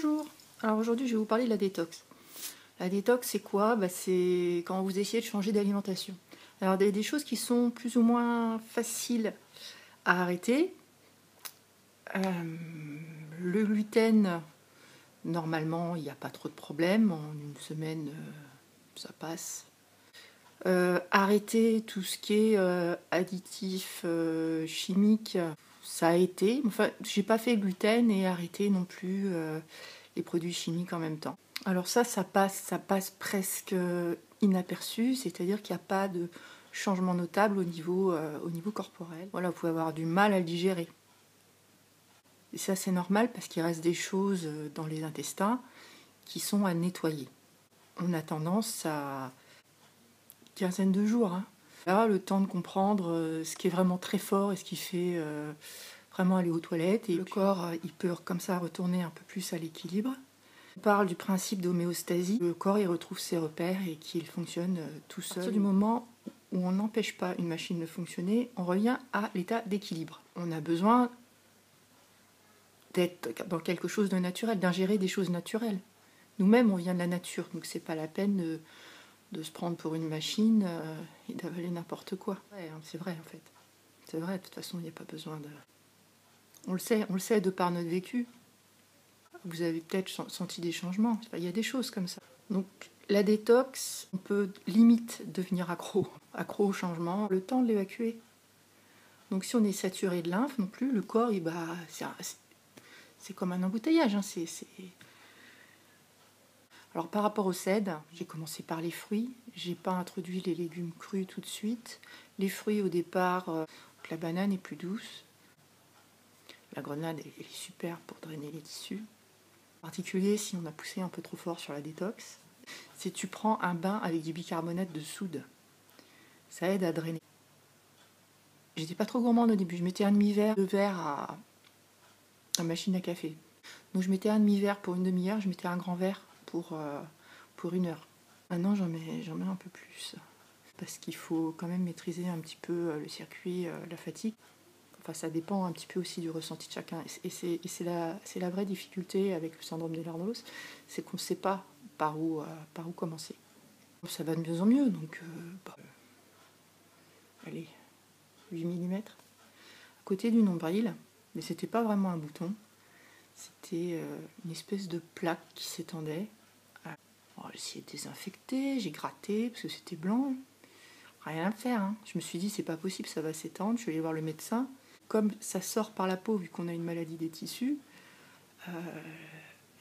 Bonjour. Alors aujourd'hui je vais vous parler de la détox. La détox c'est quoi? C'est quand vous essayez de changer d'alimentation. Alors des choses qui sont plus ou moins faciles à arrêter. Le gluten, normalement il n'y a pas trop de problème. En une semaine ça passe. Arrêter tout ce qui est additif chimique, ça a été. Enfin, j'ai pas fait gluten et arrêter non plus les produits chimiques en même temps. Alors ça passe presque inaperçu, c'est-à-dire qu'il n'y a pas de changement notable au niveau corporel. Voilà, vous pouvez avoir du mal à le digérer. Et ça c'est normal parce qu'il reste des choses dans les intestins qui sont à nettoyer. On a tendance à quinzaine de jours. Là, le temps de comprendre ce qui est vraiment très fort et ce qui fait vraiment aller aux toilettes. Et le corps, il peut comme ça retourner un peu plus à l'équilibre. On parle du principe d'homéostasie. Le corps, il retrouve ses repères et qu'il fonctionne tout seul. À partir du moment où on n'empêche pas une machine de fonctionner, on revient à l'état d'équilibre. On a besoin d'être dans quelque chose de naturel, d'ingérer des choses naturelles. Nous-mêmes, on vient de la nature, donc c'est pas la peine de se prendre pour une machine et d'avaler n'importe quoi. Ouais, c'est vrai en fait. C'est vrai, de toute façon, il n'y a pas besoin de... On le sait de par notre vécu. Vous avez peut-être senti des changements. Enfin, il y a des choses comme ça. Donc la détox, on peut limite devenir accro au changement, le temps de l'évacuer. Donc si on est saturé de lymphe non plus, le corps, c'est comme un embouteillage. Alors par rapport au CED, j'ai commencé par les fruits. J'ai pas introduit les légumes crus tout de suite. Les fruits au départ, la banane est plus douce. La grenade est super pour drainer les tissus. En particulier si on a poussé un peu trop fort sur la détox. Si tu prends un bain avec du bicarbonate de soude, ça aide à drainer. J'étais pas trop gourmande au début. Je mettais un demi-verre de verre à machine à café. Donc je mettais un demi-verre pour une demi-heure, je mettais un grand verre pour 1 heure. Maintenant j'en mets un peu plus. Parce qu'il faut quand même maîtriser un petit peu le circuit, la fatigue. Enfin, ça dépend un petit peu aussi du ressenti de chacun. Et c'est la vraie difficulté avec le syndrome d'Ehlers-Danlos, c'est qu'on ne sait pas par où commencer. Ça va de mieux en mieux, donc allez, 8 mm. À côté du nombril, mais c'était pas vraiment un bouton, c'était une espèce de plaque qui s'étendait. Alors, j'ai essayé de désinfecter, j'ai gratté parce que c'était blanc. Rien à faire. Je me suis dit, c'est pas possible, ça va s'étendre. Je suis allée voir le médecin. Comme ça sort par la peau, vu qu'on a une maladie des tissus,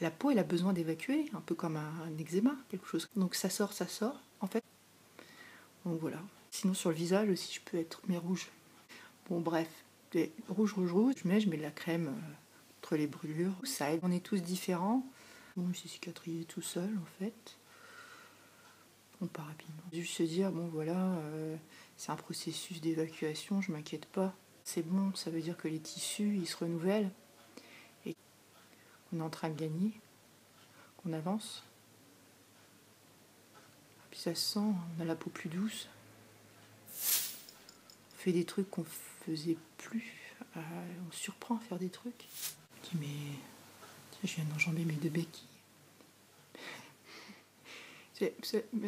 la peau, elle a besoin d'évacuer, un peu comme un eczéma, quelque chose. Donc ça sort, en fait. Donc voilà. Sinon, sur le visage aussi, je peux être rouge. Bon, bref, rouge. Je mets de la crème contre les brûlures. Ça aide. On est tous différents. Bon, j'ai cicatrisé tout seul, en fait. Pas rapidement. Juste se dire, bon voilà, c'est un processus d'évacuation, je m'inquiète pas. C'est bon, ça veut dire que les tissus, ils se renouvellent. Et on est en train de gagner, qu'on avance. Puis ça se sent, on a la peau plus douce. On fait des trucs qu'on faisait plus. On se surprend à faire des trucs. Je dis, mais je viens d'enjamber mes 2 béquilles.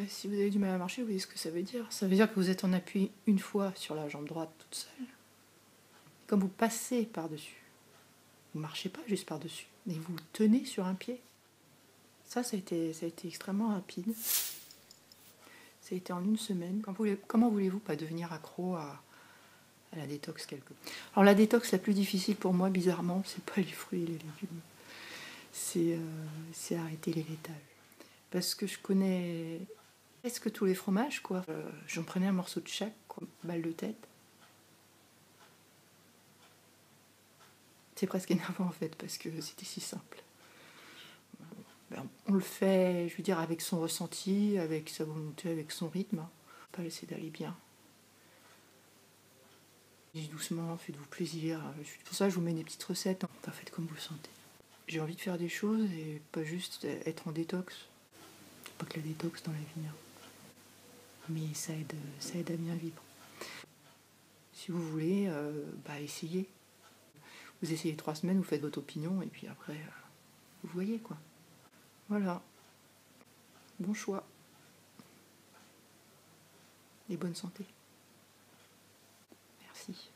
Si vous avez du mal à marcher, vous voyez ce que ça veut dire. Ça veut dire que vous êtes en appui une fois sur la jambe droite toute seule. Comme vous passez par-dessus. Vous ne marchez pas juste par-dessus, mais vous tenez sur un pied. Ça a été extrêmement rapide. Ça a été en 1 semaine. Comment voulez-vous pas devenir accro à la détox quelque part? Alors la détox la plus difficile pour moi, bizarrement, c'est pas les fruits et les légumes. C'est arrêter les laitages. Parce que je connais presque tous les fromages, quoi. J'en prenais un morceau de chaque, quoi. Balle de tête. C'est presque énervant en fait, parce que c'était si simple. On le fait, je veux dire, avec son ressenti, avec sa volonté, avec son rythme. Pas essayer d'aller bien. Dites doucement, faites-vous plaisir. Pour ça, je vous mets des petites recettes. Faites comme vous le sentez. J'ai envie de faire des choses et pas juste être en détox. Pas que la détox dans la vie. Mais ça aide à bien vivre. Si vous voulez, essayez. Vous essayez 3 semaines, vous faites votre opinion et puis après, vous voyez, quoi. Voilà. Bon choix. Et bonne santé. Merci.